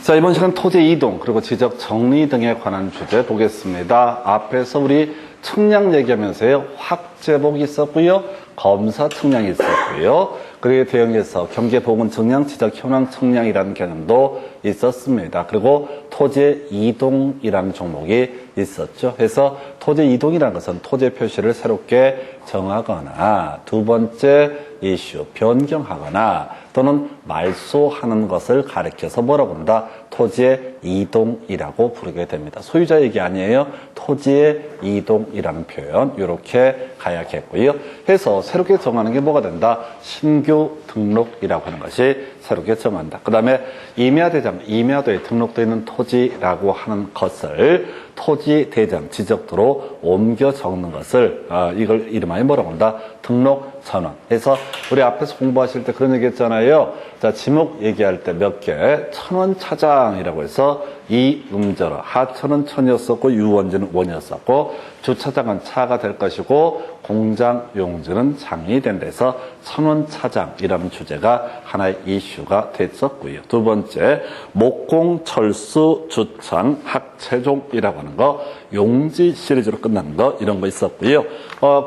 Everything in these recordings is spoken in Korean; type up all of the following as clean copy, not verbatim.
자, 이번 시간 토지 이동 그리고 지적 정리 등에 관한 주제 보겠습니다. 앞에서 우리 측량 얘기하면서요, 확제복이 있었고요, 검사 측량이 있었고요, 그리고 대응해서 경계 보건 측량, 지적 현황 측량이라는 개념도 있었습니다. 그리고 토지 이동이라는 종목이 있었죠. 그래서 토지 이동이라는 것은 토지 표시를 새롭게 정하거나, 두 번째 이슈 변경하거나 또는 말소하는 것을 가리켜서 뭐라고 한다? 토지의 이동이라고 부르게 됩니다. 소유자 얘기 아니에요. 토지의 이동이라는 표현 이렇게 가야겠고요. 해서 새롭게 정하는 게 뭐가 된다? 신규 등록이라고 하는 것이 새롭게 정한다. 그 다음에 임야대장, 임야도에 등록되어 있는 토지라고 하는 것을 토지대장, 지적도로 옮겨 적는 것을 이걸 이름하여 뭐라고 한다? 등록전원. 그래서 우리 앞에서 공부하실 때 그런 얘기 했잖아요. 자, 지목 얘기할 때 몇 개, 천원차장이라고 해서 이 음절어, 하천은 천이었었고 유원지는 원이었었고 주차장은 차가 될 것이고 공장 용지는 장이 된다 해서 천원차장이라는 주제가 하나의 이슈가 됐었고요. 두 번째, 목공, 철수, 주창, 학체종이라고 하는 거, 용지 시리즈로 끝나는 거 이런 거 있었고요.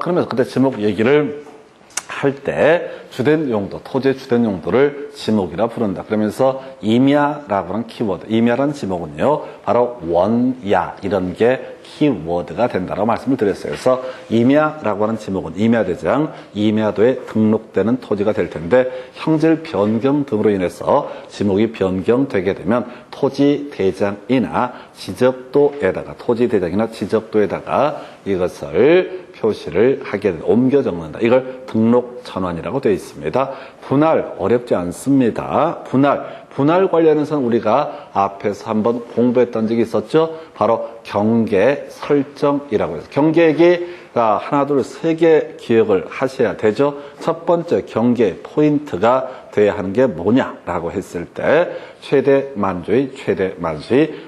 그러면서 그때 지목 얘기를 할 때 주된 용도, 토지의 주된 용도를 지목이라 부른다. 그러면서 임야라고 하는 키워드, 임야라는 지목은요, 바로 원야 이런 게 키워드가 된다고 말씀을 드렸어요. 그래서 임야라고 하는 지목은 임야대장, 임야도에 등록되는 토지가 될 텐데 형질 변경 등으로 인해서 지목이 변경되게 되면 토지대장이나 지적도에다가, 토지대장이나 지적도에다가 이것을 표시를 하게 된다. 옮겨 적는다. 이걸 등록전환이라고 되어 있습니다. 분할 어렵지 않습니다. 분할 관련해서는 우리가 앞에서 한번 공부했던 적이 있었죠. 바로 경계 설정이라고 해서 경계액이 하나, 둘, 세 개 기억을 하셔야 되죠. 첫 번째 경계 포인트가 돼야 하는 게 뭐냐라고 했을 때 최대 만주의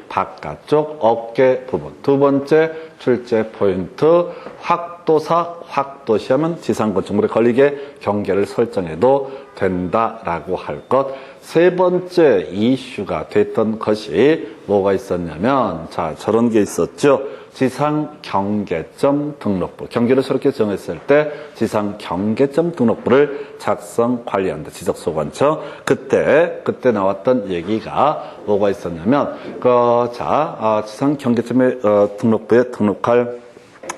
바깥쪽 어깨 부분. 두 번째 출제 포인트 확도시 하면 지상 건축물에 걸리게 경계를 설정해도 된다라고 할 것. 세 번째 이슈가 됐던 것이 뭐가 있었냐면, 자, 저런 게 있었죠. 지상 경계점 등록부. 경계를 저렇게 정했을 때 지상 경계점 등록부를 작성 관리한다. 지적소관청. 그때 나왔던 얘기가 뭐가 있었냐면, 지상 경계점의 등록부에 등록할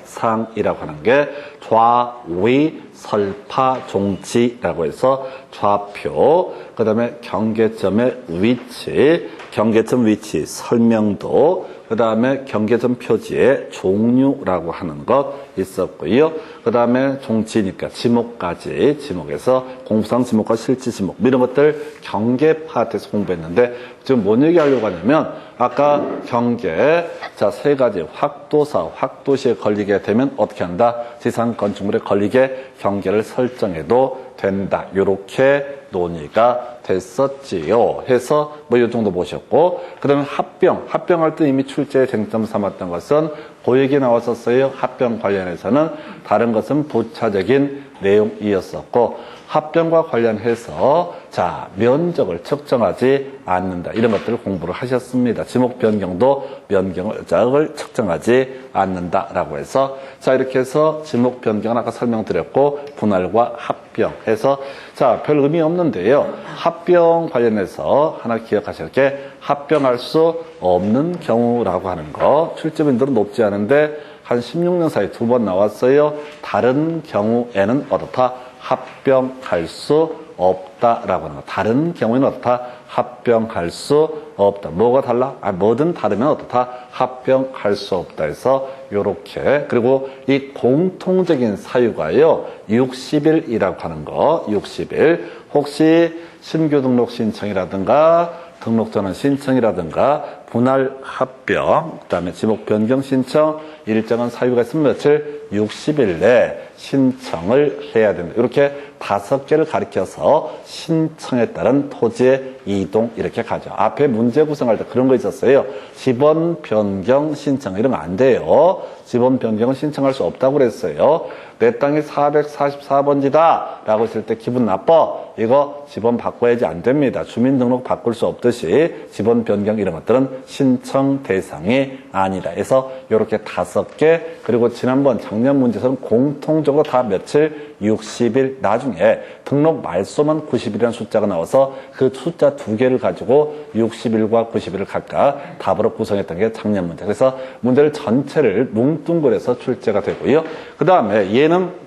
사항이라고 하는 게 좌위 설파 종지라고 해서 좌표, 그 다음에 경계점의 위치, 경계점 위치 설명도, 그 다음에 경계점 표지의 종류라고 하는 것 있었고요. 그 다음에 종지니까 지목까지, 지목에서 공부상 지목과 실지 지목 이런 것들 경계 파트에서 공부했는데 지금 뭔 얘기하려고 하냐면 아까 경계, 자, 세 가지 확도시에 걸리게 되면 어떻게 한다? 지상 건축물에 걸리게 경계를 설정해도 된다. 요렇게 논의가 됐었지요. 해서 이 정도 보셨고, 그 다음에 합병할 때 이미 출제에 쟁점 삼았던 것은 그 얘기 나왔었어요. 합병 관련해서는 다른 것은 부차적인 내용이었었고, 합병과 관련해서 자, 면적을 측정하지 않는다. 이런 것들을 공부를 하셨습니다. 지목 변경도 면적을 측정하지 않는다라고 해서, 자, 이렇게 해서 지목 변경은 아까 설명드렸고 분할과 합병해서, 자, 별 의미 없는데요. 합병 관련해서 하나 기억하실 게 합병할 수 없는 경우라고 하는 거, 출제 빈도는 높지 않은데 한 16년 사이에 2번 나왔어요. 다른 경우에는 어떻다? 합병할 수 없다라고 하는 거. 다른 경우에는 어떻다? 합병할 수 없다. 뭐가 달라? 뭐든 다르면 어떻다? 합병할 수 없다 해서 요렇게. 그리고 이 공통적인 사유가요, 60일이라고 하는 거. 60일. 혹시 신규 등록 신청이라든가 등록전환 신청이라든가 분할 합병, 그 다음에 지목 변경 신청, 일정한 사유가 있으면 며칠? 60일 내에 신청을 해야 된다. 이렇게 5개를 가리켜서 신청에 따른 토지의 이동 이렇게 가죠. 앞에 문제 구성할 때 그런 거 있었어요. 지번 변경 신청 이런 거 안 돼요. 지번 변경은 신청할 수 없다고 그랬어요. 내 땅이 444번지다 라고 했을 때 기분 나빠. 이거 지번 바꿔야지 안 됩니다. 주민등록 바꿀 수 없듯이 지번 변경 이런 것들은 신청 대상이 아니다. 해서 이렇게 5개 그리고 지난번 작년 문제에서는 공통적으로 다 며칠 60일 나중에 등록 말소만 90일이라는 숫자가 나와서 그 숫자 2개를 가지고 60일과 90일을 각각 답으로 구성했던 게 작년 문제. 그래서 문제를 전체를 뭉뚱그려서 출제가 되고요. 그 다음에 얘는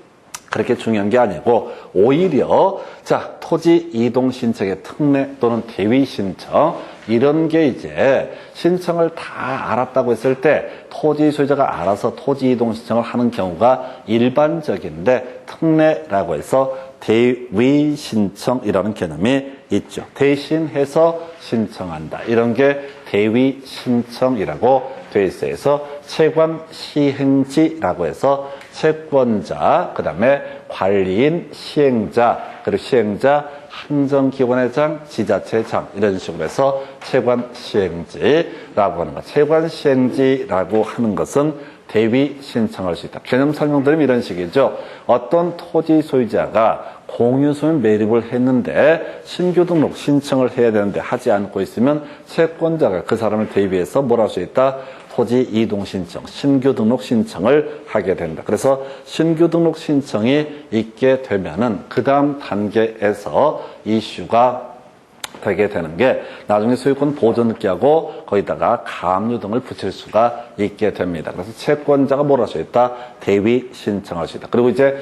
그렇게 중요한 게 아니고 오히려 자 토지 이동 신청의 특례 또는 대위 신청 이런 게 이제 신청을 다 알았다고 했을 때 토지 소유자가 알아서 토지 이동 신청을 하는 경우가 일반적인데 특례라고 해서 대위 신청이라는 개념이 있죠. 대신해서 신청한다. 이런 게 대위 신청이라고 돼 있어요. 그래서 채권 시행지라고 해서 채권자, 그 다음에 관리인, 시행자, 그리고 시행자, 행정기관회장, 지자체장 이런 식으로 해서 채권 시행지라고 하는 것. 채권 시행지라고 하는 것은 대위 신청할 수 있다. 개념 설명드리면 이런 식이죠. 어떤 토지 소유자가 공유소유 매립을 했는데 신규 등록 신청을 해야 되는데 하지 않고 있으면 채권자가 그 사람을 대위해서 뭘 할 수 있다? 토지 이동 신청, 신규 등록 신청을 하게 된다. 그래서 신규 등록 신청이 있게 되면은 그 다음 단계에서 이슈가 되게 되는 게 나중에 소유권 보존 등기하고 거기다가 가압류 등을 붙일 수가 있게 됩니다. 그래서 채권자가 뭘 할 수 있다? 대위 신청할 수 있다. 그리고 이제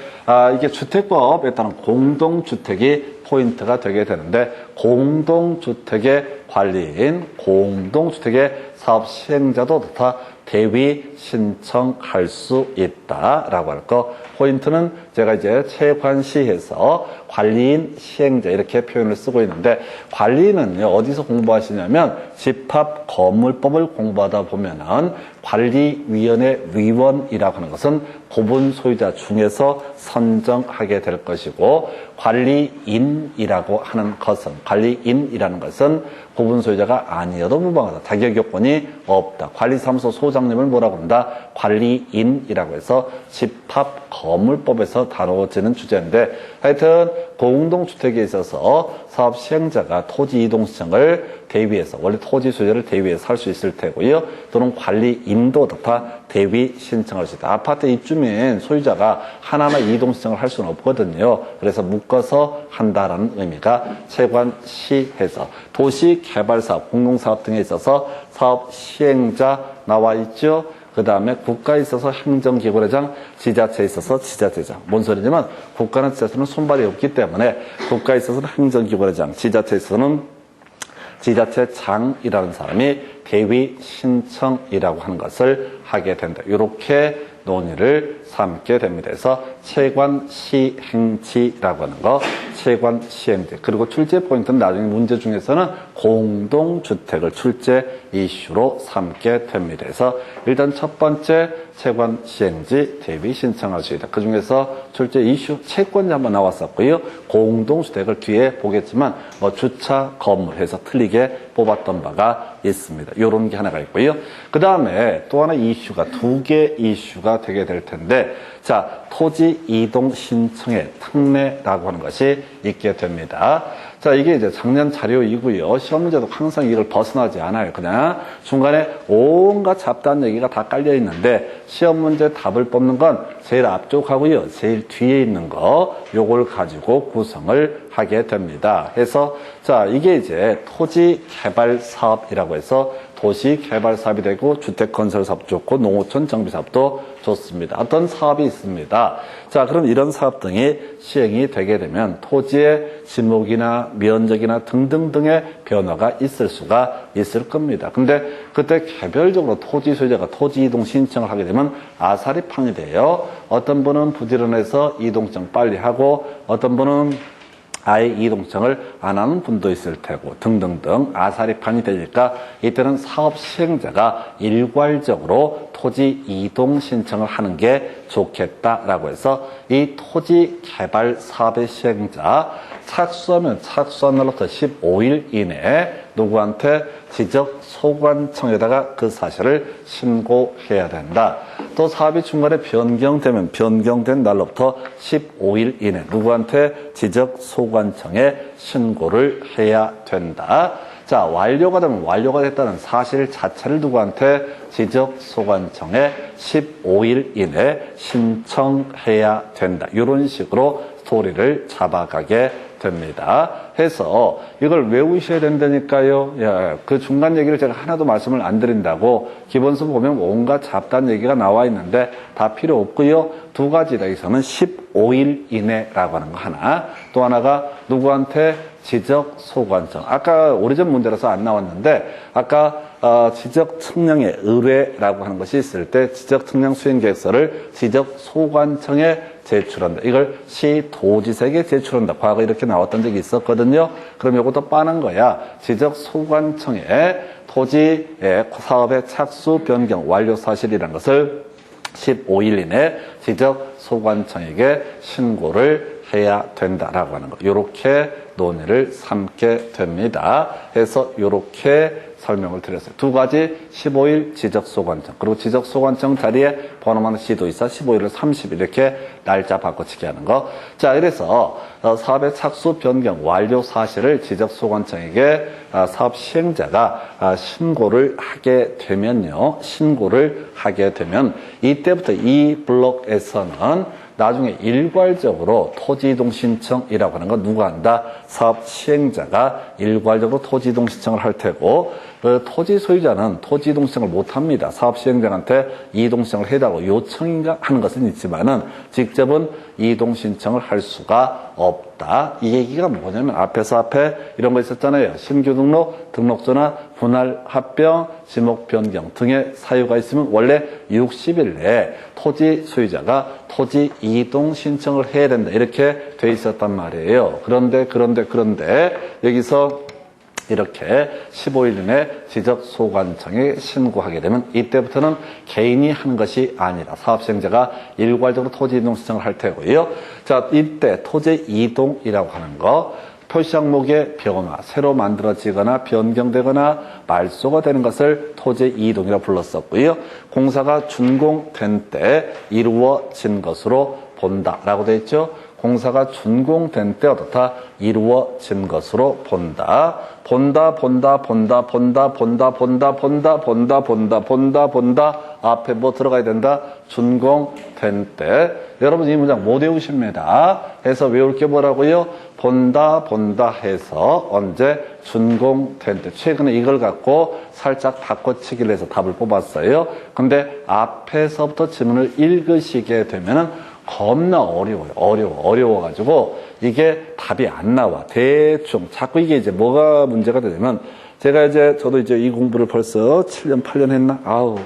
이게 주택법에 따른 공동주택이 포인트가 되게 되는데 공동주택의 관리인, 공동주택의 사업 시행자도 다 대위 신청할 수 있다라고 할 거. 포인트는 제가 이제 채관시에서 관리인, 시행자 이렇게 표현을 쓰고 있는데 관리인은요 어디서 공부하시냐면 집합건물법을 공부하다 보면은 관리위원회 위원이라고 하는 것은 구분 소유자 중에서 선정하게 될 것이고 관리인이라고 하는 것은 관리인이라는 것은 구분 소유자가 아니어도 무방하다. 자격 요건이 없다. 관리사무소 소장님을 뭐라고 한다? 관리인이라고 해서 집합건물법에서 다뤄지는 주제인데 하여튼 공동주택에 있어서 사업 시행자가 토지 이동 신청을 대위해서 원래 토지 소유자를 대위해서 할 수 있을 테고요. 또는 관리인도 다 대위 신청할 수 있다. 아파트 입주민 소유자가 하나만 이동 신청을 할 수는 없거든요. 그래서 묶어서 한다라는 의미가 채관시에서 도시개발사업, 공공사업 등에 있어서 사업 시행자 나와 있죠. 그 다음에 국가에 있어서 행정기관회장, 지자체에 있어서 지자체장. 뭔 소리냐면 국가는 지자체는 손발이 없기 때문에 국가에 있어서는 행정기관회장, 지자체에 있어서는 지자체장이라는 사람이 대위 신청이라고 하는 것을 하게 된다. 이렇게 논의를 삼게 됩니다. 그래서 채관시행지라고 하는 거, 채관시행지. 그리고 출제 포인트는 나중에 문제 중에서는 공동주택을 출제 이슈로 삼게 됩니다. 그래서 일단 첫 번째 채관시행지 대위 신청할 수 있다. 그 중에서 출제 이슈 채권자 한번 나왔었고요. 공동주택을 뒤에 보겠지만 주차 건물 해서 틀리게 뽑았던 바가 있습니다. 이런 게 하나가 있고요. 그 다음에 또 하나 이슈가 2개 이슈가 되게 될 텐데 자 토지 이동 신청의 특례라고 하는 것이 있게 됩니다. 자 이게 이제 작년 자료이고요. 시험 문제도 항상 이걸 벗어나지 않아요. 그냥 중간에 온갖 잡다한 얘기가 다 깔려 있는데 시험 문제 답을 뽑는 건 제일 앞쪽하고요. 제일 뒤에 있는 거 요걸 가지고 구성을 하게 됩니다. 해서 자 이게 이제 토지 개발 사업이라고 해서 도시 개발 사업이 되고 주택 건설 사업도 좋고 농어촌 정비 사업도 좋습니다. 어떤 사업이 있습니다. 자, 그럼 이런 사업 등이 시행이 되게 되면 토지의 지목이나 면적이나 등등등의 변화가 있을 수가 있을 겁니다. 근데 그때 개별적으로 토지 소유자가 토지 이동 신청을 하게 되면 아사리팡이 돼요. 어떤 분은 부지런해서 이동 신청 빨리 하고 어떤 분은 아예 이동청을 안 하는 분도 있을 테고 등등등 아사리판이 되니까 이때는 사업 시행자가 일괄적으로 토지 이동 신청을 하는 게 좋겠다라고 해서 이 토지 개발 사업의 시행자 착수하면 착수한 날로부터 15일 이내에 누구한테 지적소관청에다가 그 사실을 신고해야 된다. 또 사업이 중간에 변경되면 변경된 날로부터 15일 이내 누구한테 지적소관청에 신고를 해야 된다. 자, 완료가 되면 완료가 됐다는 사실 자체를 누구한테 지적소관청에 15일 이내 신청해야 된다. 이런 식으로 스토리를 잡아가게 됩니다. 해서 이걸 외우셔야 된다니까요. 야, 그 중간 얘기를 제가 하나도 말씀을 안 드린다고 기본서 보면 온갖 잡다한 얘기가 나와 있는데 다 필요 없고요. 두 가지다. 여기서는 15일 이내라고 하는 거 하나. 또 하나가 누구한테 지적소관청. 아까 오래전 문제라서 안 나왔는데 아까 지적측량의 의뢰라고 하는 것이 있을 때 지적측량 수행계획서를 지적소관청에 제출한다. 이걸 시도지사에게 제출한다. 과거에 이렇게 나왔던 적이 있었거든요. 그럼 이것도 빠는 거야. 지적소관청에 토지의 사업의 착수 변경 완료 사실이라는 것을 15일 이내 지적소관청에게 신고를 해야 된다라고 하는 거. 이렇게 논의를 삼게 됩니다. 해서 이렇게 설명을 드렸어요. 두 가지 15일 지적소관청 그리고 지적소관청 자리에 번호만 시도이사 15일을 30일 이렇게 날짜 바꿔치기 하는 거. 자, 그래서 사업의 착수 변경 완료 사실을 지적소관청에게 사업 시행자가 신고를 하게 되면요. 신고를 하게 되면 이때부터 이 블록에서는 나중에 일괄적으로 토지이동 신청이라고 하는 건 누가 한다? 사업 시행자가 일괄적으로 토지이동 신청을 할 테고 그 토지 소유자는 토지이동 신청을 못 합니다. 사업 시행자한테 이동 신청을 해달라고 요청인가 하는 것은 있지만은 직접은 이동 신청을 할 수가 없다. 이 얘기가 뭐냐면 앞에 이런 거 있었잖아요. 신규 등록, 등록조나 분할 합병, 지목 변경 등의 사유가 있으면 원래 60일 내에 토지 소유자가 토지 이동 신청을 해야 된다. 이렇게 돼 있었단 말이에요. 그런데 여기서 이렇게 15일 이내 지적소관청에 신고하게 되면 이때부터는 개인이 하는 것이 아니라 사업시행자가 일괄적으로 토지 이동 신청을 할 테고요. 자, 이때 토지 이동이라고 하는 거 표시 항목의 변화, 새로 만들어지거나 변경되거나 말소가 되는 것을 토지 이동이라고 불렀었고요. 공사가 준공된 때 이루어진 것으로 본다라고 되어 있죠. 공사가 준공된 때 어떻다? 이루어진 것으로 본다. 본다. 앞에 뭐 들어가야 된다? 준공된 때. 여러분 이 문장 못 외우십니다. 해서 외울 게 뭐라고요? 본다 해서 언제? 준공된 때. 최근에 이걸 갖고 살짝 바꿔치기를 해서 답을 뽑았어요. 근데 앞에서부터 지문을 읽으시게 되면은 겁나 어려워가지고 이게 답이 안 나와. 대충 자꾸 이게 이제 뭐가 문제가 되냐면 저도 이제 이 공부를 벌써 7년 8년 했나?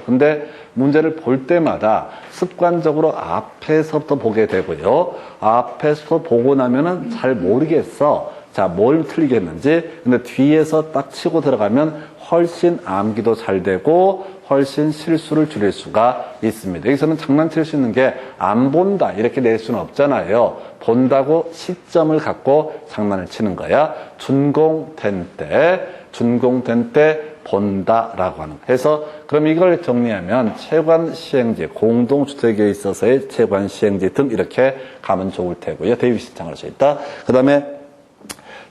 근데 문제를 볼 때마다 습관적으로 앞에서부터 보게 되고요. 앞에서 보고 나면은 잘 모르겠어. 자, 뭘 틀리게 했는지. 근데 뒤에서 딱 치고 들어가면 훨씬 암기도 잘 되고 훨씬 실수를 줄일 수가 있습니다. 여기서는 장난칠 수 있는 게 안 본다 이렇게 낼 수는 없잖아요. 본다고 시점을 갖고 장난을 치는 거야. 준공된 때 본다라고 하는 거. 해서 그럼 이걸 정리하면 채관 시행지, 공동주택에 있어서의 채관 시행지 등 이렇게 가면 좋을 테고요. 대위 신청할 수 있다. 그 다음에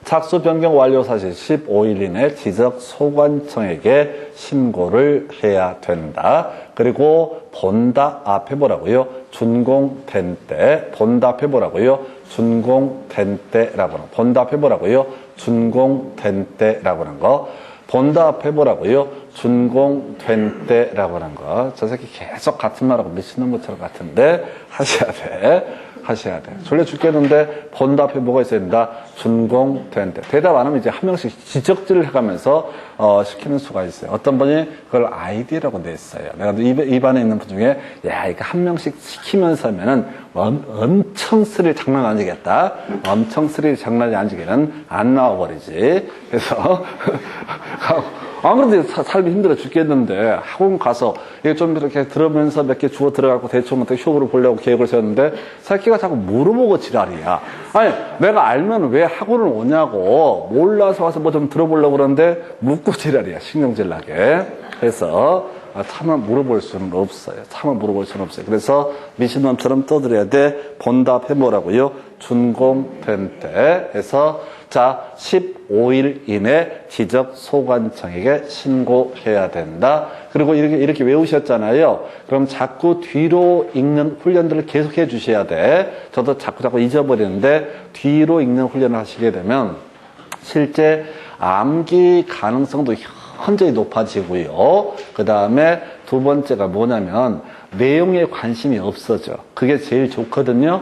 착수 변경 완료 사실 15일 이내 지적소관청에게 신고를 해야 된다. 그리고 본다 앞에 뭐라고요? 준공된 때. 본다 앞에 뭐라고요? 준공된 때라고 하는 거. 본다 앞에 뭐라고요? 준공된 때라고 하는 거. 본다 앞에 뭐라고요? 준공된 때라고 하는 거. 저 새끼 계속 같은 말하고 미친놈 것처럼 같은데 하셔야 돼. 하셔야 돼요. 졸려 죽겠는데 본다 앞에 뭐가 있어야 된다? 준공된대. 대답 안 하면 이제 한 명씩 지적질을 해가면서 시키는 수가 있어요. 어떤 분이 그걸 아이디라고 냈어요. 내가 입안에 있는 분 중에 야 이거 한 명씩 시키면서 하면은 엄청 스릴 장난 아니겠다. 엄청 스릴 장난이 아니기는 안 나와버리지. 그래서 아무래도 삶이 힘들어 죽겠는데 학원 가서 이게 좀 이렇게 들으면서 몇 개 주워 들어가고 대충 어떻게 쇼부를 보려고 계획을 세웠는데 새끼가 자꾸 물어보고 지랄이야. 아니 내가 알면 왜 학원을 오냐고. 몰라서 와서 뭐 좀 들어보려고 그러는데 묻고 지랄이야. 신경질 나게. 그래서 차마 물어볼 수는 없어요. 차마 물어볼 수는 없어요. 그래서 미친놈처럼 떠들어야 돼. 본답 해보라고요. 준공된 때 해서 자 15일 이내 지적 소관청에게 신고해야 된다. 그리고 이렇게 외우셨잖아요. 그럼 자꾸 뒤로 읽는 훈련들을 계속 해 주셔야 돼. 저도 자꾸 잊어버리는데 뒤로 읽는 훈련을 하시게 되면 실제 암기 가능성도 현저히 높아지고요. 그 다음에 두 번째가 뭐냐면 내용에 관심이 없어져. 그게 제일 좋거든요.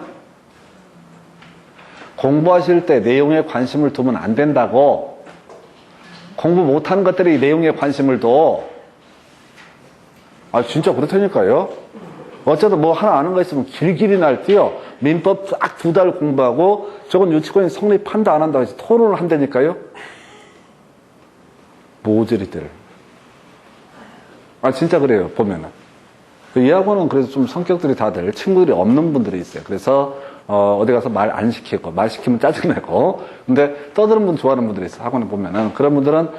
공부하실 때 내용에 관심을 두면 안 된다고. 공부 못하는 것들이 내용에 관심을 둬. 진짜 그렇다니까요. 어쩌다 뭐 하나 아는 거 있으면 길길이 날뛰어. 민법 딱 2달 공부하고 저건 유치권이 성립한다 안 한다 해서 토론을 한다니까요. 모조리들. 진짜 그래요, 보면은. 이 학원은 그래서 좀 성격들이 다들 친구들이 없는 분들이 있어요. 그래서, 어디 가서 말 안 시키고, 말 시키면 짜증내고. 근데 떠드는 분 좋아하는 분들이 있어요. 학원에 보면은. 그런 분들은,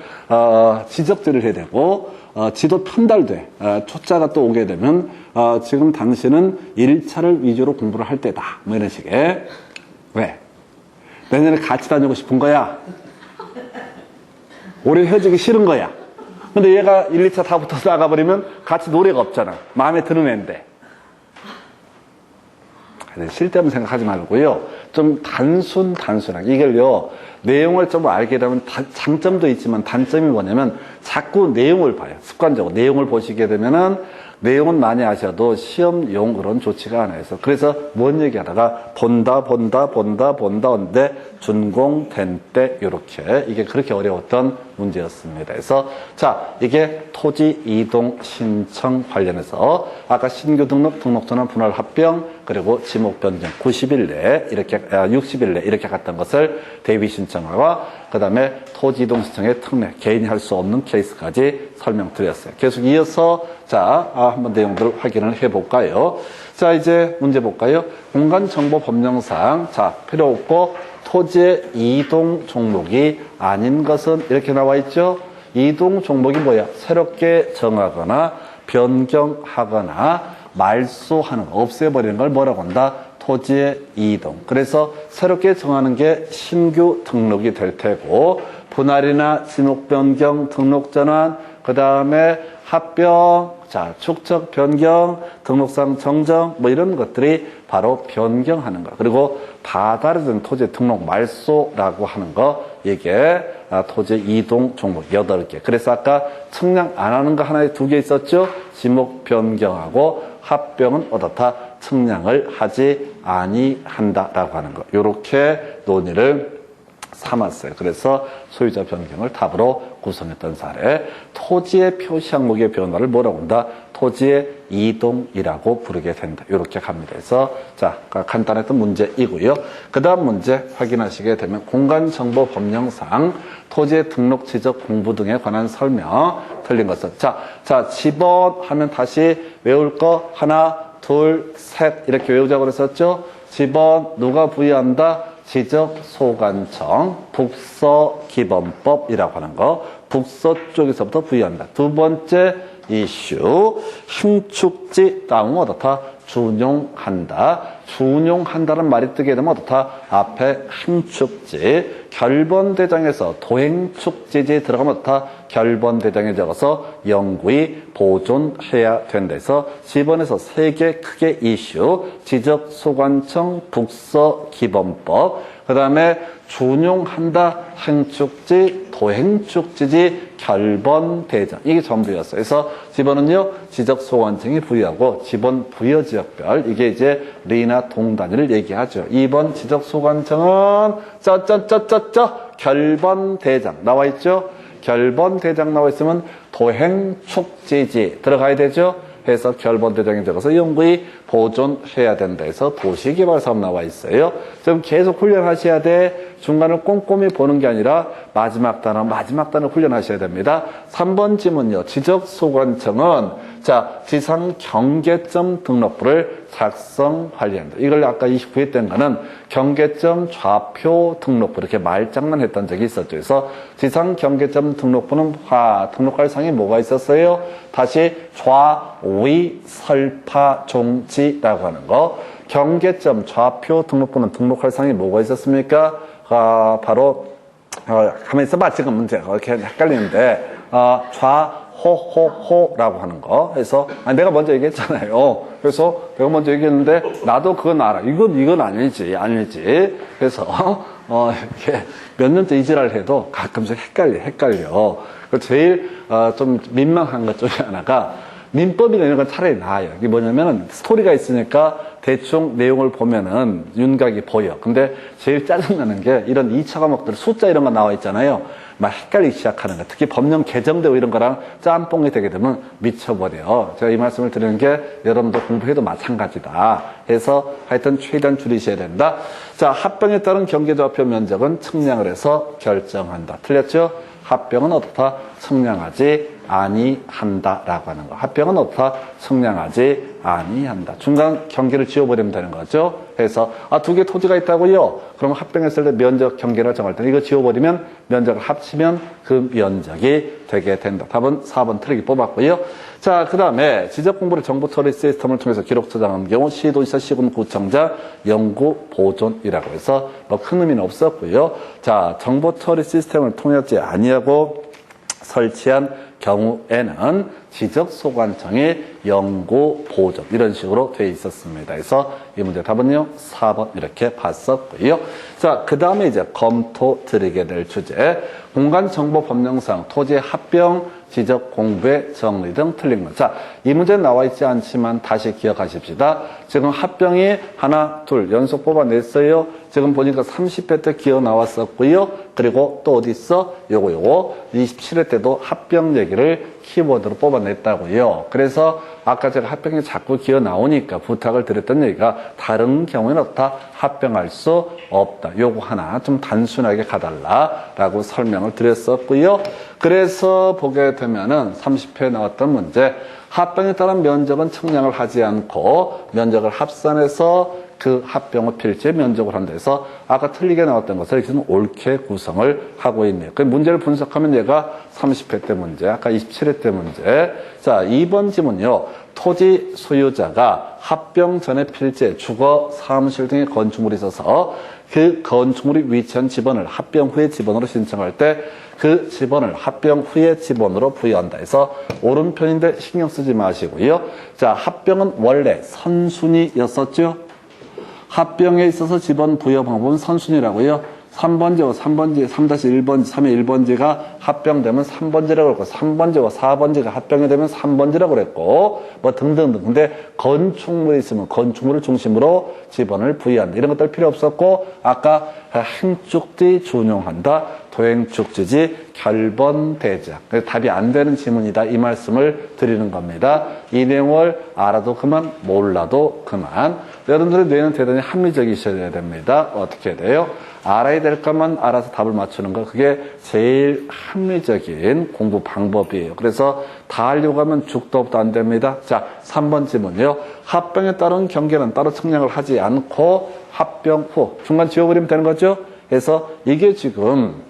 지적들을 해야 되고, 지도 편달돼. 초짜가 또 오게 되면, 지금 당신은 1차를 위주로 공부를 할 때다. 뭐 이런 식의. 왜? 내년에 같이 다니고 싶은 거야? 올해 헤어지기 싫은 거야. 근데 얘가 1, 2차 다 붙어서 나가버리면 같이 노래가 없잖아. 마음에 드는 애인데. 쓸데없는 생각하지 말고요. 좀 단순하게. 이걸요, 내용을 좀 알게 되면 장점도 있지만 단점이 뭐냐면 자꾸 내용을 봐요. 습관적으로. 내용을 보시게 되면은 내용은 많이 아셔도 시험용으로는 좋지가 않아요. 그래서 뭔 얘기하다가 본다 하는데 준공된 때 이렇게 이게 그렇게 어려웠던 문제였습니다. 그래서 자 이게 토지 이동 신청 관련해서 아까 신규 등록전환 분할 합병 그리고 지목 변경 90일 내에 이렇게 60일 내에 이렇게 갔던 것을 대비 신청과 그 다음에 토지 이동 신청의 특례 개인이 할 수 없는 케이스까지 설명드렸어요. 계속 이어서 자 한번 내용들을 확인을 해볼까요? 자 이제 문제 볼까요? 공간정보법령상 자 필요 없고 토지의 이동 종목이 아닌 것은 이렇게 나와 있죠. 이동 종목이 뭐야? 새롭게 정하거나 변경하거나 말소하는 거, 없애버리는 걸 뭐라고 한다? 토지의 이동. 그래서 새롭게 정하는 게 신규 등록이 될 테고 분할이나 지목 변경, 등록 전환, 그 다음에 합병, 자 축적 변경, 등록상 정정 뭐 이런 것들이 바로 변경하는 거. 그리고 다다르든 토지 등록 말소라고 하는 거 이게 토지 이동 종목 8개. 그래서 아까 측량 안 하는 거 하나에 2개 있었죠. 지목 변경하고 합병은 어떻다? 측량을 하지 아니한다라고 하는 거. 이렇게 논의를 삼았어요. 그래서 소유자 변경을 답으로 구성했던 사례. 토지의 표시 항목의 변화를 뭐라고 한다? 토지의 이동이라고 부르게 된다. 이렇게 갑니다. 그래서 자 간단했던 문제이고요. 그 다음 문제 확인하시게 되면 공간정보법령상 토지의 등록 지적 공부 등에 관한 설명 틀린 것은 자 집원 하면 다시 외울 거 하나 둘 셋 이렇게 외우자고 그랬었죠. 집원 누가 부여한다? 지적소관청 북서기본법이라고 하는 거 북서 쪽에서부터 부여한다. 두 번째 이슈 힘축지 다음은 어떻다? 준용한다. 준용한다는 말이 뜨게 되면 어떻다? 앞에 힘축지 결번대장에서 도행축지지에 들어가면 어떻다? 결번대장에 적어서 영구히 보존해야 된다 해서 집원에서 3개 크게 이슈 지적소관청 북서기본법 그 다음에 준용한다, 행축지, 도행축지지 결번대장 이게 전부였어요. 그래서 지번은요 지적소관청이 부여하고 지번 부여지역별 이게 이제 리나 동단위를 얘기하죠. 2번 지적소관청은 결번대장 나와 있죠. 결번대장 나와 있으면 도행축지지 들어가야 되죠. 해서 결번대장에 들어가서 영구히 보존해야 된다 해서 도시개발사업 나와 있어요. 지금 계속 훈련하셔야 돼. 중간을 꼼꼼히 보는 게 아니라 마지막 단어 훈련하셔야 됩니다. 3번 지문요. 지적소관청은 자 지상경계점 등록부를 작성 관리한다. 이걸 아까 29회 때인가는 경계점 좌표 등록부 이렇게 말장난 했던 적이 있었죠. 그래서 지상경계점 등록부는 등록할 상이 뭐가 있었어요? 다시 좌위 설파 종지라고 하는 거. 경계점 좌표 등록부는 등록할 상이 뭐가 있었습니까? 바로 가만히 있어봐. 지금 문제가 이렇게 헷갈리는데 좌호호호라고 하는 거. 그래서 내가 먼저 얘기했잖아요. 그래서 내가 먼저 얘기했는데 나도 그건 알아. 이건 아니지. 그래서 이렇게 몇 년째 이 지랄을 해도 가끔씩 헷갈려. 제일 좀 민망한 것 중에 하나가 민법이나 이런 건 차라리 나아요. 이게 뭐냐면은 스토리가 있으니까 대충 내용을 보면은 윤곽이 보여. 근데 제일 짜증나는 게 이런 2차 과목들 숫자 이런 거 나와 있잖아요. 막 헷갈리기 시작하는 거. 특히 법령 개정되고 이런 거랑 짬뽕이 되게 되면 미쳐버려. 제가 이 말씀을 드리는 게 여러분도 공부해도 마찬가지다. 해서 하여튼 최대한 줄이셔야 된다. 자, 합병에 따른 경계좌표 면적은 측량을 해서 결정한다. 틀렸죠? 합병은 어떻다? 측량하지 아니한다라고 하는 거. 합병은 어떻다? 측량하지 아니한다. 중간 경계를 지워버리면 되는 거죠. 그래서 두 개 토지가 있다고요? 그럼 합병했을 때 면적 경계를 정할 때 이거 지워버리면 면적을 합치면 그 면적이 되게 된다. 답은 4번 틀리기 뽑았고요. 자, 그 다음에 지적 공부를 정보 처리 시스템을 통해서 기록 저장하는 경우 시도지사, 시군, 구청장, 연구, 보존이라고 해서 뭐 큰 의미는 없었고요. 자, 정보 처리 시스템을 통하지 아니하고 설치한 경우에는 지적소관청의 연구, 보존 이런 식으로 돼 있었습니다. 그래서 이 문제 답은요 4번 이렇게 봤었고요. 자, 그 다음에 이제 검토 드리게 될 주제 공간정보법령상 토지의 합병, 지적 공부의 정리 등 틀린 것. 자, 이 문제는 나와 있지 않지만 다시 기억하십시다. 지금 합병이 하나, 둘 연속 뽑아냈어요. 지금 보니까 30회 때 기어 나왔었고요. 그리고 또 어디 있어? 요거 27회 때도 합병 얘기를 키워드로 뽑아냈다고요. 그래서 아까 제가 합병이 자꾸 기어 나오니까 부탁을 드렸던 얘기가 다른 경우에는 어떻다? 합병할 수 없다. 요거 하나 좀 단순하게 가달라라고 설명을 드렸었고요. 그래서 보게 되면은 30회에 나왔던 문제 합병에 따른 면적은 측량을 하지 않고 면적을 합산해서 그 합병의 필지의 면적을 한다 해서 아까 틀리게 나왔던 것을 이렇게 옳게 구성을 하고 있네요. 그 문제를 분석하면 얘가 30회 때 문제, 아까 27회 때 문제. 자, 2번 지문요. 토지 소유자가 합병 전의 필지에 주거, 사무실 등의 건축물이 있어서 그 건축물이 위치한 지번을 합병 후의 지번으로 신청할 때 그 지번을 합병 후의 지번으로 부여한다 해서 오른편인데 신경 쓰지 마시고요. 자, 합병은 원래 선순위였었죠. 합병에 있어서 지번 부여 방법은 선순위라고요. 3번지와 3번지, 3-1번지, 3의 1번지가 합병되면 3번지라고 그랬고 3번지와 4번지가 합병이 되면 3번지라고 그랬고 뭐 등등등. 근데 건축물이 있으면 건축물을 중심으로 지번을 부여한다. 이런 것들 필요 없었고 아까 행축지 준용한다. 도행축지지 결번대장. 답이 안 되는 지문이다. 이 말씀을 드리는 겁니다. 이 내용을 알아도 그만 몰라도 그만. 여러분들의 뇌는 대단히 합리적이셔야 됩니다. 어떻게 해야 돼요? 알아야 될 것만 알아서 답을 맞추는 거 그게 제일 합리적인 공부 방법이에요. 그래서 다 하려고 하면 죽도 없도 안 됩니다. 자, 3번 지문요. 합병에 따른 경계는 따로 측량을 하지 않고 합병 후 중간 지워버리면 되는 거죠. 그래서 이게 지금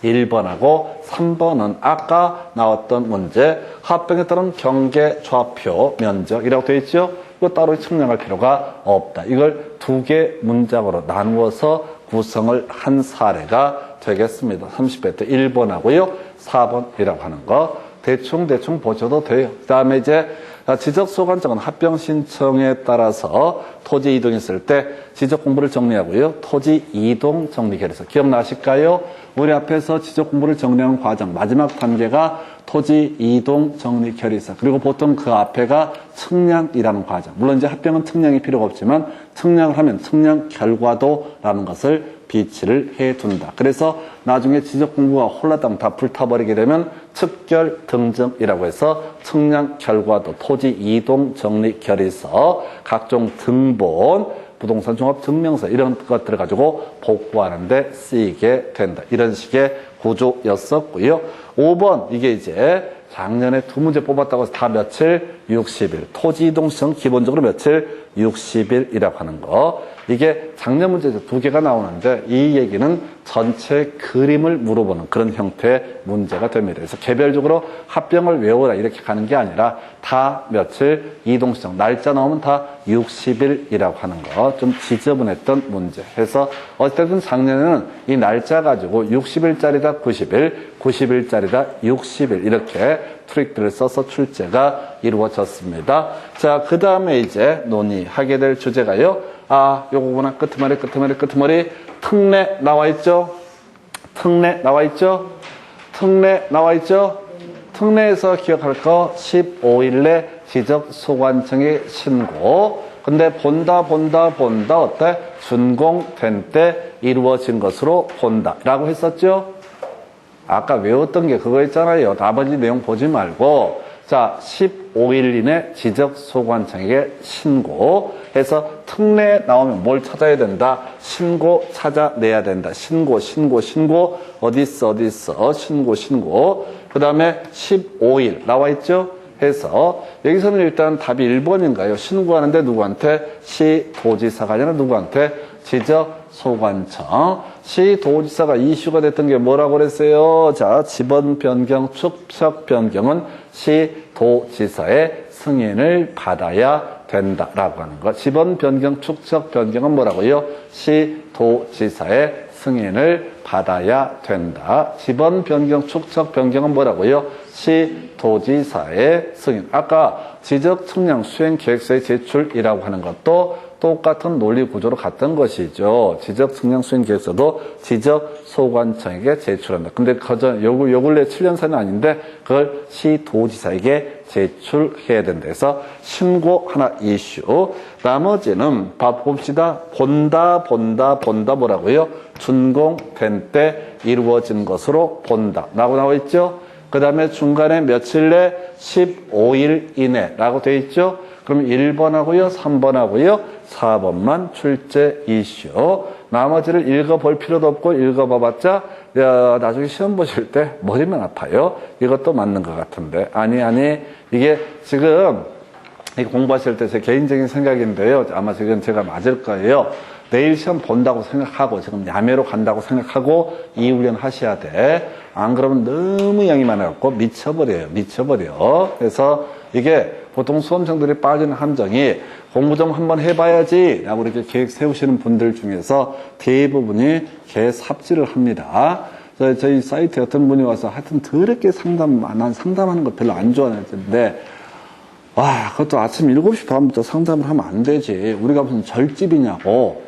1번하고 3번은 아까 나왔던 문제 합병에 따른 경계 좌표 면적이라고 되어 있죠. 이거 따로 측량할 필요가 없다. 이걸 두 개 문장으로 나누어서 구성을 한 사례가 되겠습니다. 30회 때 1번하고요. 4번이라고 하는 거 대충 보셔도 돼요. 그 다음에 이제 지적소관청은 합병 신청에 따라서 토지 이동했을 때 지적 공부를 정리하고요. 토지 이동 정리 결의서. 기억나실까요? 우리 앞에서 지적 공부를 정리하는 과정 마지막 단계가 토지 이동 정리 결의서. 그리고 보통 그 앞에가 측량이라는 과정. 물론 이제 합병은 측량이 필요가 없지만 측량을 하면 측량 결과도라는 것을 비치를 해둔다. 그래서 나중에 지적 공부가 홀라당 다 불타버리게 되면 측결 등증이라고 해서 측량 결과도, 토지 이동 정리 결의서, 각종 등본, 부동산 종합 증명서 이런 것들을 가지고 복구하는데 쓰이게 된다. 이런 식의 구조였었고요. 5번 이게 이제 작년에 2문제 뽑았다고 해서 다 며칠? 60일. 토지 이동 신청 기본적으로 며칠? 60일이라고 하는 거. 이게 작년 문제에서 2개가 나오는데 이 얘기는 전체 그림을 물어보는 그런 형태의 문제가 됩니다. 그래서 개별적으로 합병을 외워라 이렇게 가는 게 아니라 다 며칠 이동 신청 날짜 나오면 다 60일이라고 하는 거 좀 지저분했던 문제 해서 어쨌든 작년에는 이 날짜 가지고 60일짜리다 90일, 90일짜리다 60일 이렇게 트릭들을 써서 출제가 이루어졌습니다. 자, 그 다음에 이제 논의하게 될 주제가요. 요거구나. 끄트머리. 특례 나와 있죠? 특례 나와 있죠? 특례에서 기억할 거 15일 내 지적소관청에 신고. 근데 본다 어때? 준공된 때 이루어진 것으로 본다 라고 했었죠? 아까 외웠던 게 그거 있잖아요. 나머지 내용 보지 말고 자 15일 이내 지적소관청에게 신고해서 특례 나오면 뭘 찾아야 된다? 신고 찾아내야 된다. 신고 어딨어 신고 그 다음에 15일 나와 있죠? 해서 여기서는 일단 답이 1번인가요? 신고하는데 누구한테? 시도지사가 아니라 누구한테? 지적소관청. 시도지사가 이슈가 됐던 게 뭐라고 그랬어요? 자, 지번 변경, 축척 변경은 시도지사의 승인을 받아야 된다라고 하는 거. 지번 변경, 축척 변경은 뭐라고요? 시도지사의 승인을 받아야 된다. 지번 변경, 축척 변경은 뭐라고요? 시도지사의 승인. 아까 지적 측량 수행 계획서의 제출이라고 하는 것도 똑같은 논리 구조로 갔던 것이죠. 지적 측량 수행 계획서도 지적 소관청에게 제출한다. 근데 요 근래 7년 사는 아닌데 그걸 시도지사에게 제출해야 된다. 그래서 신고 하나 이슈. 나머지는 봅시다. 본다 뭐라고요? 준공된 때 이루어진 것으로 본다. 라고 나와 있죠? 그 다음에 중간에 며칠 내 15일 이내라고 되어 있죠? 그럼 1번하고요, 3번하고요, 4번만 출제 이슈. 나머지를 읽어볼 필요도 없고 읽어봐봤자 나중에 시험 보실 때 머리만 아파요. 이것도 맞는 것 같은데. 아니 이게 지금 공부하실 때 제 개인적인 생각인데요. 아마 지금 제가 맞을 거예요. 내일 시험 본다고 생각하고 지금 야매로 간다고 생각하고 이 훈련 하셔야 돼. 안 그러면 너무 양이 많아갖고 미쳐버려요. 그래서 이게 보통 수험생들이 빠지는 함정이 공부 좀 한번 해봐야지 라고 이렇게 계획 세우시는 분들 중에서 대부분이 개삽질을 합니다. 저희 사이트에 어떤 분이 와서 하여튼 더럽게 상담하는 거 별로 안 좋아하는데 그것도 아침 7시 반부터 상담을 하면 안 되지. 우리가 무슨 절집이냐고.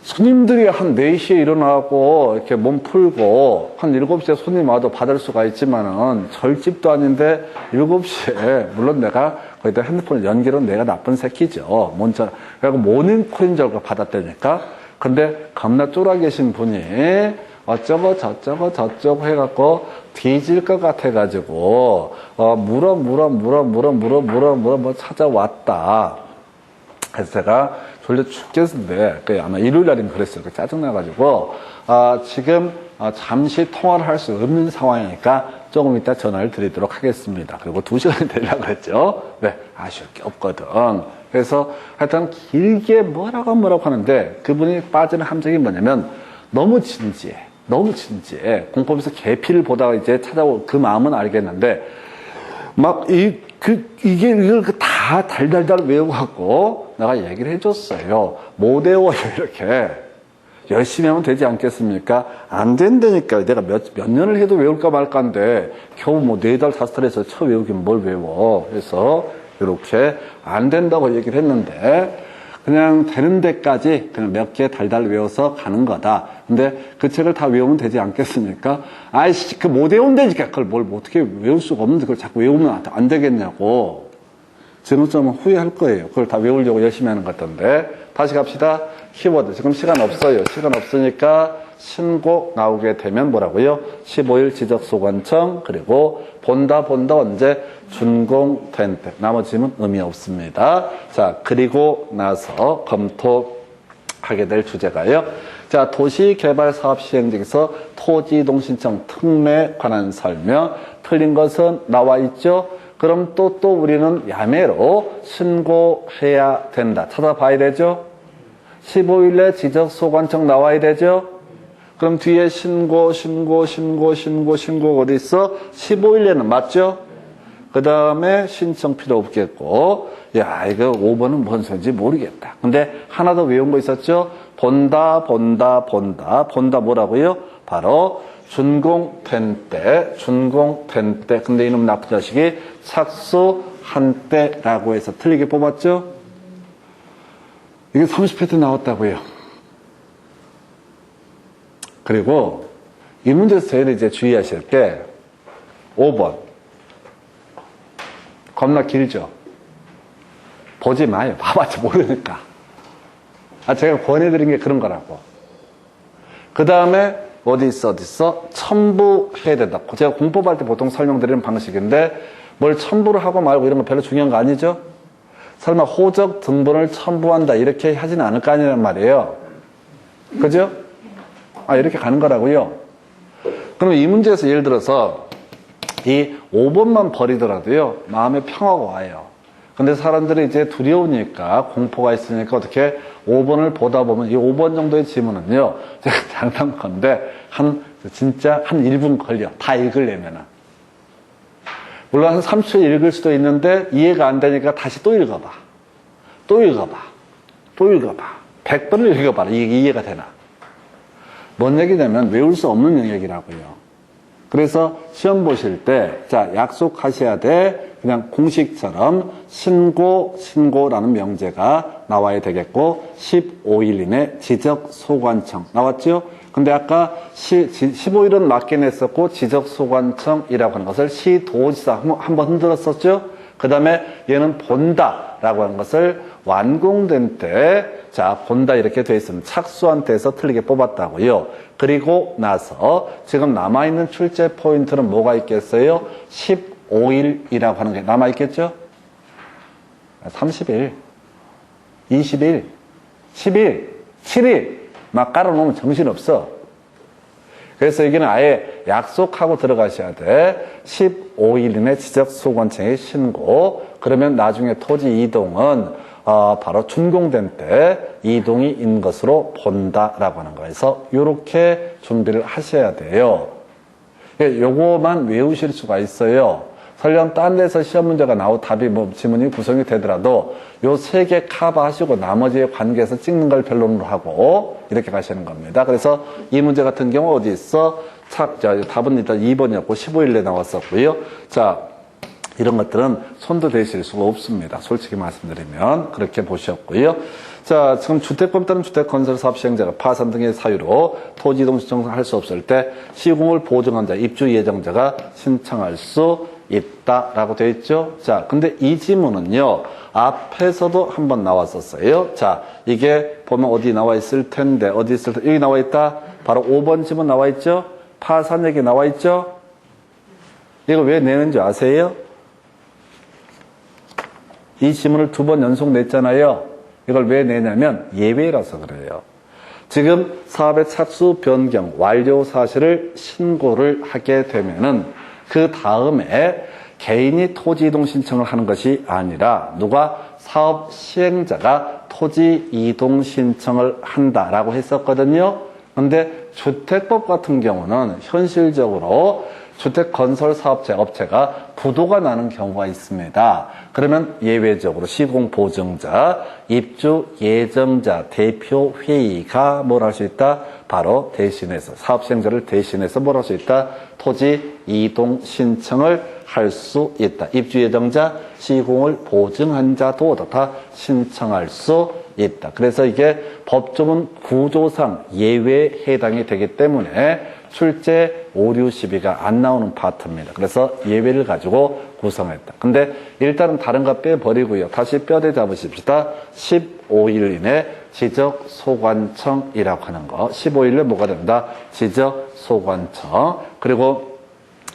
손님들이 한 4시에 일어나고 이렇게 몸 풀고 한 7시에 손님 와도 받을 수가 있지만은 절집도 아닌데 7시에 물론 내가 거기다 핸드폰을 연결은 내가 나쁜 새끼죠. 먼저 그래갖고 모닝콜인 줄 알고 받았다니까. 근데 겁나 쫄아 계신 분이 어쩌고 저쩌고 해갖고 뒤질 것 같아가지고 물어 찾아왔다. 그래서 제가 졸려 죽겠는데 아마 일요일 날이면 그랬어요. 짜증나가지고 지금 잠시 통화를 할 수 없는 상황이니까 조금 이따 전화를 드리도록 하겠습니다. 그리고 2시간이 되려고 그랬죠. 네, 아쉬울 게 없거든. 그래서 하여튼 길게 뭐라고 하는데 그분이 빠지는 함정이 뭐냐면 너무 진지해. 공법에서 계피를 보다가 이제 찾아올 그 마음은 알겠는데 이걸 다 달달달 외워갖고 내가 얘기를 해줬어요. 못 외워요, 이렇게. 열심히 하면 되지 않겠습니까? 안 된다니까. 내가 몇 년을 해도 외울까 말까인데 겨우 뭐 4달, 5달 해서 쳐 외우긴 뭘 외워. 그래서 이렇게 안 된다고 얘기를 했는데 그냥 되는 데까지 그냥 몇 개 달달 외워서 가는 거다. 근데 그 책을 다 외우면 되지 않겠습니까? 아이씨, 그 못 외운다니까. 그걸 뭘 어떻게 외울 수가 없는데 그걸 자꾸 외우면 안 되겠냐고. 지금쯤은 후회할 거예요. 그걸 다 외우려고 열심히 하는 것 같던데. 다시 갑시다. 키워드. 지금 시간 없어요. 시간 없으니까 신고 나오게 되면 뭐라고요? 15일 지적소관청, 그리고 본다 언제? 준공된 때. 나머지는 의미 없습니다. 자, 그리고 나서 검토하게 될 주제가요. 자, 도시개발사업 시행 중에서 토지이동 신청 특례에 관한 설명. 틀린 것은 나와 있죠? 그럼 또 우리는 야매로 신고해야 된다. 찾아봐야 되죠? 15일 내 지적소관청 나와야 되죠? 그럼 뒤에 신고 어디 있어? 15일에는 맞죠? 그 다음에 신청 필요 없겠고, 야, 이거 5번은 뭔 소리인지 모르겠다. 근데 하나 더 외운 거 있었죠? 본다 뭐라고요? 바로 준공된 때. 근데 이놈 나쁜 자식이 착수한 때라고 해서 틀리게 뽑았죠? 이게 30회 때 나왔다고요. 그리고 이 문제에서 저희는 이제 주의하실 게 5번. 겁나 길죠? 보지 마요. 봐봤자 모르니까. 제가 권해드린 게 그런 거라고. 그 다음에 어디 있어? 첨부해야 된다. 제가 공법할 때 보통 설명드리는 방식인데 뭘 첨부를 하고 말고 이런 거 별로 중요한 거 아니죠? 설마 호적 등본을 첨부한다 이렇게 하지는 않을 거 아니란 말이에요. 그죠? 이렇게 가는 거라고요. 그럼 이 문제에서 예를 들어서 이 5번만 버리더라도요, 마음에 평화가 와요. 근데 사람들이 이제 두려우니까, 공포가 있으니까 어떻게 5번을 보다 보면 이 5번 정도의 지문은요, 제가 장난컨대 진짜 한 1분 걸려. 다 읽으려면은. 물론 한 3초에 읽을 수도 있는데 이해가 안 되니까 다시 또 읽어봐. 100번을 읽어봐라. 이게 이해가 되나. 뭔 얘기냐면 외울 수 없는 영역이라고요. 그래서 시험 보실 때, 약속하셔야 돼. 그냥 공식처럼 신고라는 명제가 나와야 되겠고, 15일 이내 지적소관청. 나왔죠? 근데 아까 15일은 맞긴 했었고, 지적소관청이라고 하는 것을 시도지사 한번 흔들었었죠? 그 다음에 얘는 본다라고 하는 것을 완공된 때, 본다 이렇게 돼 있으면 착수한 때에서 틀리게 뽑았다고요. 그리고 나서 지금 남아있는 출제 포인트는 뭐가 있겠어요? 15일이라고 하는 게 남아있겠죠? 30일, 20일, 10일, 7일 막 깔아놓으면 정신없어. 그래서 여기는 아예 약속하고 들어가셔야 돼. 15일 이내 지적소관청에 신고. 그러면 나중에 토지 이동은 바로 준공된 때 이동이 인 것으로 본다라고 하는 거에서 이렇게 준비를 하셔야 돼요. 요거만 외우실 수가 있어요. 설령 딴 데서 시험 문제가 답이 지문이 구성이 되더라도 요 3개 커버하시고 나머지의 관계에서 찍는 걸 변론으로 하고 이렇게 가시는 겁니다. 그래서 이 문제 같은 경우 어디 있어? 답은 일단 2번이었고 15일에 나왔었고요. 이런 것들은 손도 대실 수가 없습니다. 솔직히 말씀드리면 그렇게 보셨고요. 지금 주택법 따른 주택건설사업 시행자가 파산 등의 사유로 토지 이동 신청을 할 수 없을 때 시공을 보증한 자, 입주 예정자가 신청할 수 있다라고 되어 있죠. 근데 이 지문은요, 앞에서도 한번 나왔었어요. 이게 보면 어디 나와 있을 텐데, 여기 나와 있다. 바로 5번 지문 나와 있죠. 파산 얘기 나와 있죠. 이거 왜 내는지 아세요? 이 지문을 2번 연속 냈잖아요. 이걸 왜 내냐면 예외라서 그래요. 지금 사업의 착수 변경 완료 사실을 신고를 하게 되면은 그 다음에 개인이 토지 이동 신청을 하는 것이 아니라 누가 사업 시행자가 토지 이동 신청을 한다라고 했었거든요. 근데 주택법 같은 경우는 현실적으로 주택건설사업체, 업체가 부도가 나는 경우가 있습니다. 그러면 예외적으로 시공보증자, 입주예정자, 대표회의가 뭘 할 수 있다? 바로 대신해서, 사업시행자를 대신해서 뭘 할 수 있다? 토지 이동 신청을 할 수 있다. 입주예정자, 시공을 보증한 자도 다 신청할 수 있다. 그래서 이게 법조문 구조상 예외에 해당이 되기 때문에 출제 오류 시비가 안 나오는 파트입니다. 그래서 예외를 가지고 구성했다. 근데 일단은 다른 거 빼버리고요. 다시 뼈대 잡으십시다. 15일 이내 지적소관청이라고 하는 거. 15일에 뭐가 된다? 지적소관청. 그리고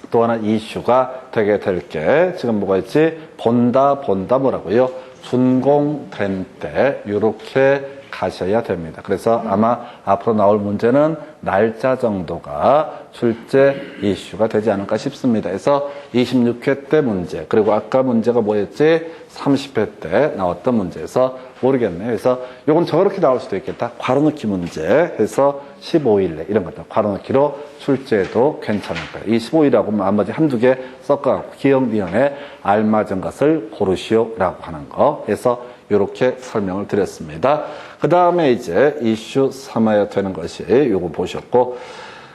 또 하나 이슈가 되게 될 게 지금 뭐가 있지? 본다 뭐라고요? 준공된 때 이렇게 가셔야 됩니다. 그래서 아마 앞으로 나올 문제는 날짜 정도가 출제 이슈가 되지 않을까 싶습니다. 그래서 26회 때 문제, 그리고 아까 문제가 뭐였지? 30회 때 나왔던 문제에서 모르겠네요. 그래서 이건 저렇게 나올 수도 있겠다. 괄호넣기 문제 해서 15일에 이런 것들 괄호넣기로 출제해도 괜찮을 거예요. 이 15일하고 나머지 한두 개 섞어갖고 기억 니은에 알맞은 것을 고르시오라고 하는 거 해서 이렇게 설명을 드렸습니다. 그 다음에 이제 이슈 삼아야 되는 것이 요거 보셨고,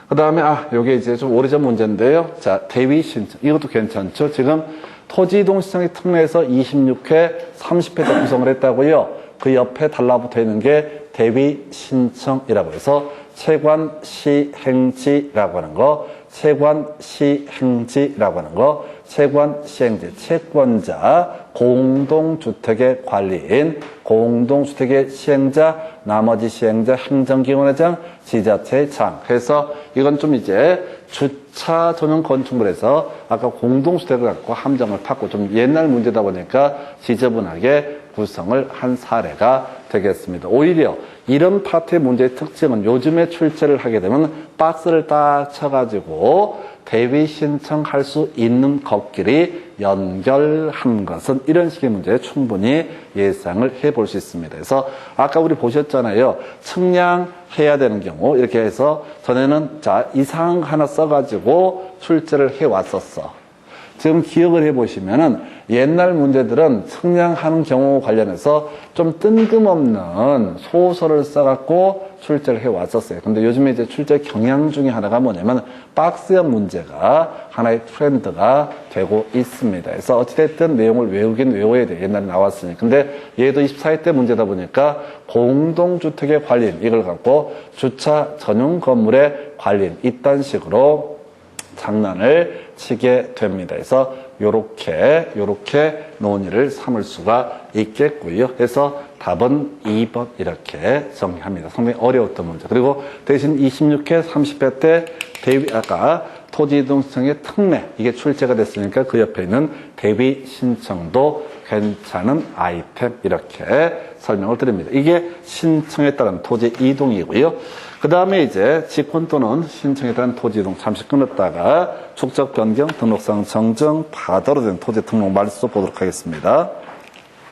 그 다음에 요게 이제 좀 오래전 문제인데요. 자, 대위 신청. 이것도 괜찮죠? 지금 토지 이동 신청이 특례에서 26회, 30회 때 구성을 했다고요. 그 옆에 달라붙어 있는 게 대위 신청이라고 해서 채관 시행지라고 하는 거, 채관 시행지라고 하는 거, 채관 시행지, 채권자, 공동주택의 관리인, 공동주택의 시행자, 나머지 시행자, 행정기관회장, 지자체의 장. 그래서 이건 좀 이제 주차 전용 건축물에서 아까 공동주택을 갖고 함정을 팠고 좀 옛날 문제다 보니까 지저분하게 구성을 한 사례가 되겠습니다. 오히려 이런 파트의 문제의 특징은 요즘에 출제를 하게 되면 박스를 딱 쳐가지고 대위 신청할 수 있는 것끼리 연결한 것은 이런 식의 문제에 충분히 예상을 해볼 수 있습니다. 그래서 아까 우리 보셨잖아요. 측량해야 되는 경우 이렇게 해서 전에는 자 이상 하나 써가지고 출제를 해왔었어. 지금 기억을 해보시면은 옛날 문제들은 측량하는 경우 관련해서 좀 뜬금없는 소설을 써갖고 출제를 해왔었어요. 근데 요즘에 이제 출제 경향 중에 하나가 뭐냐면 박스형 문제가 하나의 트렌드가 되고 있습니다. 그래서 어찌됐든 내용을 외우긴 외워야 돼. 옛날에 나왔으니. 근데 얘도 24회 때 문제다 보니까 공동주택의 관리인 이걸 갖고 주차 전용 건물의 관리인 이딴 식으로 장난을 치게 됩니다. 그래서 요렇게 논의를 삼을 수가 있겠고요. 그래서 답은 2번 이렇게 정리합니다. 상당히 어려웠던 문제. 그리고 대신 26회, 30회 때 아까 토지 이동 신청의 특례 이게 출제가 됐으니까 그 옆에 있는 대위 신청도 괜찮은 아이템 이렇게 설명을 드립니다. 이게 신청에 따른 토지 이동이고요. 그 다음에 이제 직권 또는 신청에 따른 토지 이동 잠시 끊었다가 축적 변경, 등록상 정정, 바다로 된 토지 등록 말소 보도록 하겠습니다.